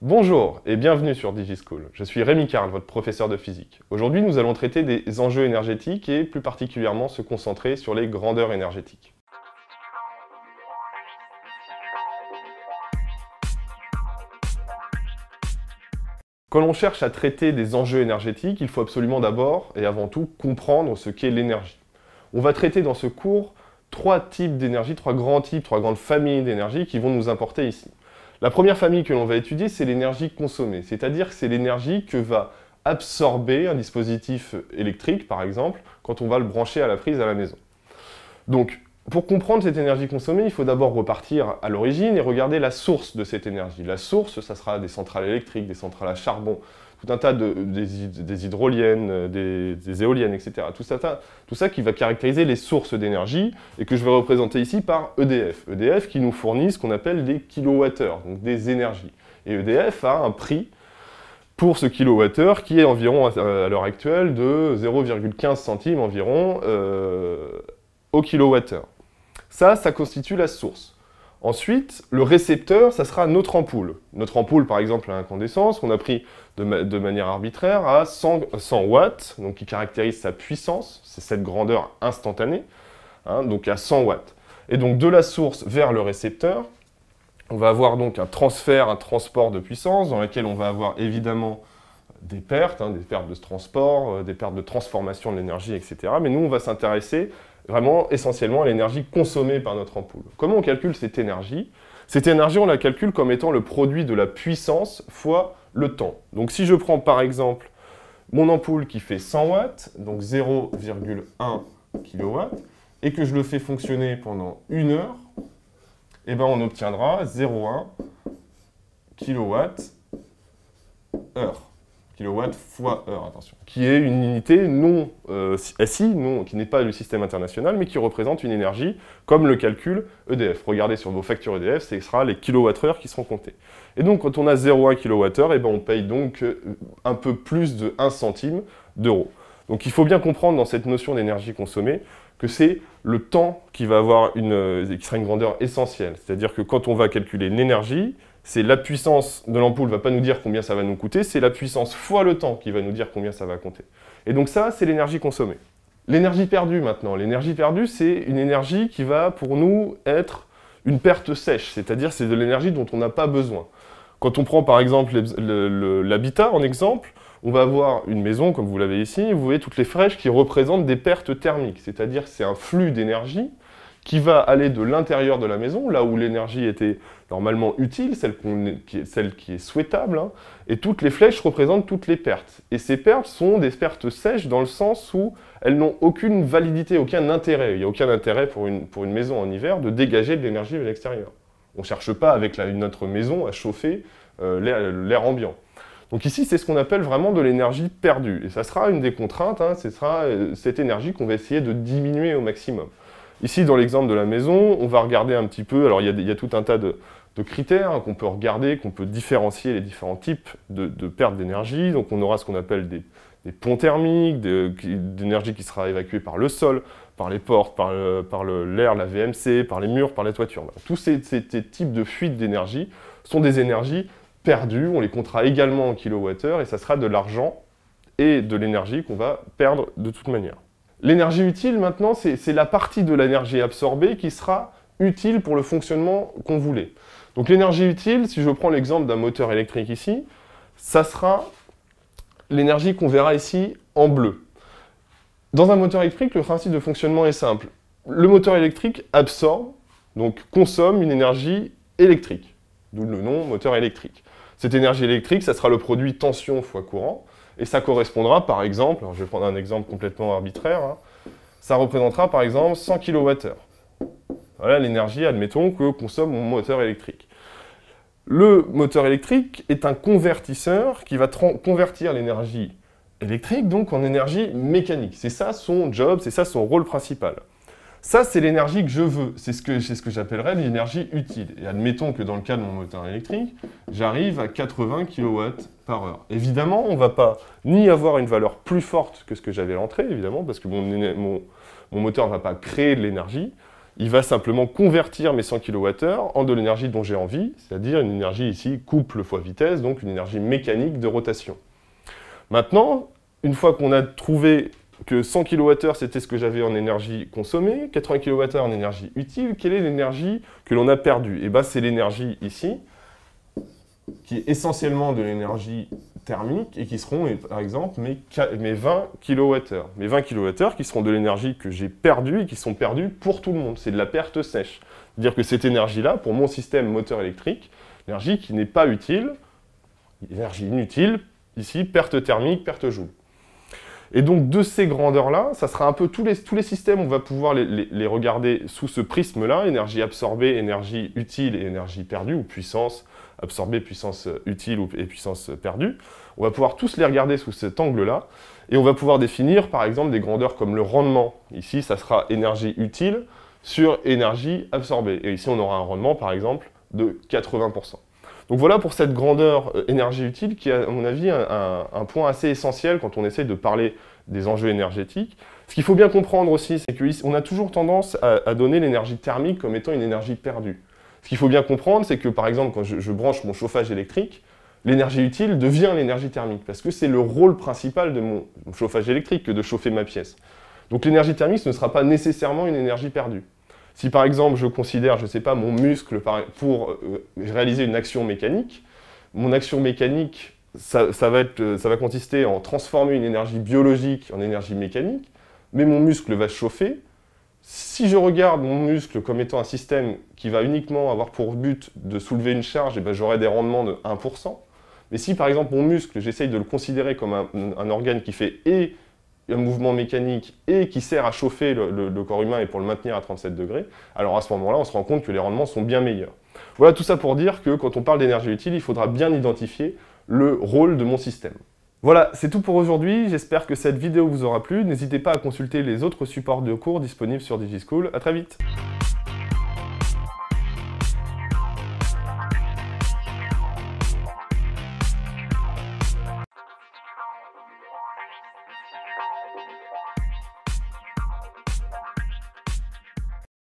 Bonjour et bienvenue sur DigiSchool. Je suis Rémi Carl, votre professeur de physique. Aujourd'hui, nous allons traiter des enjeux énergétiques et plus particulièrement se concentrer sur les grandeurs énergétiques. Quand l'on cherche à traiter des enjeux énergétiques, il faut absolument d'abord et avant tout comprendre ce qu'est l'énergie. On va traiter dans ce cours trois types d'énergie, trois grandes familles d'énergie qui vont nous importer ici. La première famille que l'on va étudier, c'est l'énergie consommée, c'est-à-dire que c'est l'énergie que va absorber un dispositif électrique, par exemple, quand on va le brancher à la prise à la maison. Donc, pour comprendre cette énergie consommée, il faut d'abord repartir à l'origine et regarder la source de cette énergie. La source, ça sera des centrales électriques, des centrales à charbon, tout un tas des hydroliennes, des éoliennes, etc. Tout ça qui va caractériser les sources d'énergie et que je vais représenter ici par EDF. EDF qui nous fournit ce qu'on appelle des kilowattheures, donc des énergies. Et EDF a un prix pour ce kilowattheure qui est environ, à l'heure actuelle, de 0,15 centimes environ au kilowattheure. Ça constitue la source. Ensuite, le récepteur, ça sera notre ampoule. Notre ampoule, par exemple, à incandescence, qu'on a pris de manière arbitraire à 100 watts, donc qui caractérise sa puissance, c'est cette grandeur instantanée, donc à 100 watts. Et donc de la source vers le récepteur, on va avoir donc un transfert, un transport de puissance, dans lequel on va avoir évidemment des pertes de transport, des pertes de transformation de l'énergie, etc. Mais nous, on va s'intéresser vraiment essentiellement à l'énergie consommée par notre ampoule. Comment on calcule cette énergie? Cette énergie, on la calcule comme étant le produit de la puissance fois le temps. Donc si je prends par exemple mon ampoule qui fait 100 watts, donc 0,1 kW, et que je le fais fonctionner pendant 1 heure, eh ben on obtiendra 0,1 kWh. Kilowatt fois heure, attention, qui est une unité non SI, qui n'est pas du système international, mais qui représente une énergie, comme le calcule EDF. Regardez sur vos factures EDF, ce sera les kilowattheures qui seront comptés. Et donc, quand on a 0,1 kWh, eh ben, on paye donc un peu plus de 1 centime d'euro. Donc, il faut bien comprendre dans cette notion d'énergie consommée que c'est le temps qui va avoir qui sera une grandeur essentielle. C'est-à-dire que quand on va calculer l'énergie, c'est la puissance de l'ampoule ne va pas nous dire combien ça va nous coûter, c'est la puissance fois le temps qui va nous dire combien ça va compter. Et donc ça, c'est l'énergie consommée. L'énergie perdue maintenant. L'énergie perdue, c'est une énergie qui va pour nous être une perte sèche, c'est-à-dire c'est de l'énergie dont on n'a pas besoin. Quand on prend par exemple l'habitat en exemple, on va avoir une maison comme vous l'avez ici, vous voyez toutes les flèches qui représentent des pertes thermiques, c'est-à-dire c'est un flux d'énergie qui va aller de l'intérieur de la maison, là où l'énergie était normalement utile, celle qui est souhaitable, et toutes les flèches représentent toutes les pertes. Et ces pertes sont des pertes sèches dans le sens où elles n'ont aucune validité, aucun intérêt. Il n'y a aucun intérêt pour une maison en hiver de dégager de l'énergie de l'extérieur. On ne cherche pas avec notre maison à chauffer l'air ambiant. Donc ici, c'est ce qu'on appelle vraiment de l'énergie perdue. Et ça sera une des contraintes, ce sera cette énergie qu'on va essayer de diminuer au maximum. Ici, dans l'exemple de la maison, on va regarder un petit peu, alors il y a tout un tas de critères qu'on peut regarder, qu'on peut différencier les différents types de pertes d'énergie. Donc on aura ce qu'on appelle des ponts thermiques, d'énergie qui sera évacuée par le sol, par les portes, par l'air, la VMC, par les murs, par les toitures. Voilà. Tous ces types de fuites d'énergie sont des énergies perdues, on les comptera également en kilowattheures, et ça sera de l'argent et de l'énergie qu'on va perdre de toute manière. L'énergie utile, maintenant, c'est la partie de l'énergie absorbée qui sera utile pour le fonctionnement qu'on voulait. Donc l'énergie utile, si je prends l'exemple d'un moteur électrique ici, ça sera l'énergie qu'on verra ici en bleu. Dans un moteur électrique, le principe de fonctionnement est simple. Le moteur électrique absorbe, donc consomme une énergie électrique, d'où le nom moteur électrique. Cette énergie électrique, ça sera le produit tension fois courant, et ça correspondra par exemple, alors je vais prendre un exemple complètement arbitraire, ça représentera par exemple 100 kWh. Voilà l'énergie, admettons, que consomme mon moteur électrique. Le moteur électrique est un convertisseur qui va convertir l'énergie électrique donc en énergie mécanique. C'est ça son job, c'est ça son rôle principal. Ça, c'est l'énergie que je veux. C'est ce que j'appellerais l'énergie utile. Et admettons que dans le cas de mon moteur électrique, j'arrive à 80 kW par heure. Évidemment, on ne va pas ni avoir une valeur plus forte que ce que j'avais à l'entrée, évidemment, parce que mon moteur ne va pas créer de l'énergie. il va simplement convertir mes 100 kWh en de l'énergie dont j'ai envie, c'est-à-dire une énergie ici couple fois vitesse, donc une énergie mécanique de rotation. Maintenant, une fois qu'on a trouvé que 100 kWh c'était ce que j'avais en énergie consommée, 80 kWh en énergie utile, quelle est l'énergie que l'on a perdue? Et bien c'est l'énergie ici, qui est essentiellement de l'énergie thermique et qui seront, par exemple, mes 20 kWh. Mes 20 kWh qui seront de l'énergie que j'ai perdue et qui sont perdues pour tout le monde. C'est de la perte sèche. C'est-à-dire que cette énergie-là, pour mon système moteur électrique, énergie qui n'est pas utile, énergie inutile, ici, perte thermique, perte joule. Et donc, de ces grandeurs-là, ça sera un peu tous les systèmes, on va pouvoir les regarder sous ce prisme-là, énergie absorbée, énergie utile et énergie perdue, ou puissance absorbée, puissance utile et puissance perdue. On va pouvoir tous les regarder sous cet angle-là, et on va pouvoir définir, par exemple, des grandeurs comme le rendement. Ici, ça sera énergie utile sur énergie absorbée. Et ici, on aura un rendement, par exemple, de 80%. Donc voilà pour cette grandeur énergie utile qui est, à mon avis, un point assez essentiel quand on essaie de parler des enjeux énergétiques. Ce qu'il faut bien comprendre aussi, c'est qu'on a toujours tendance à donner l'énergie thermique comme étant une énergie perdue. Ce qu'il faut bien comprendre, c'est que, par exemple, quand je branche mon chauffage électrique, l'énergie utile devient l'énergie thermique, parce que c'est le rôle principal de mon chauffage électrique que de chauffer ma pièce. Donc l'énergie thermique, ce ne sera pas nécessairement une énergie perdue. Si par exemple je considère, je ne sais pas, mon muscle pour réaliser une action mécanique, mon action mécanique, ça va consister en transformer une énergie biologique en énergie mécanique, mais mon muscle va chauffer. Si je regarde mon muscle comme étant un système qui va uniquement avoir pour but de soulever une charge, j'aurai des rendements de 1%. Mais si par exemple mon muscle, j'essaye de le considérer comme un organe qui fait et un mouvement mécanique et qui sert à chauffer le corps humain et pour le maintenir à 37 degrés, alors à ce moment-là, on se rend compte que les rendements sont bien meilleurs. Voilà tout ça pour dire que quand on parle d'énergie utile, il faudra bien identifier le rôle de mon système. Voilà, c'est tout pour aujourd'hui. J'espère que cette vidéo vous aura plu. N'hésitez pas à consulter les autres supports de cours disponibles sur DigiSchool. À très vite.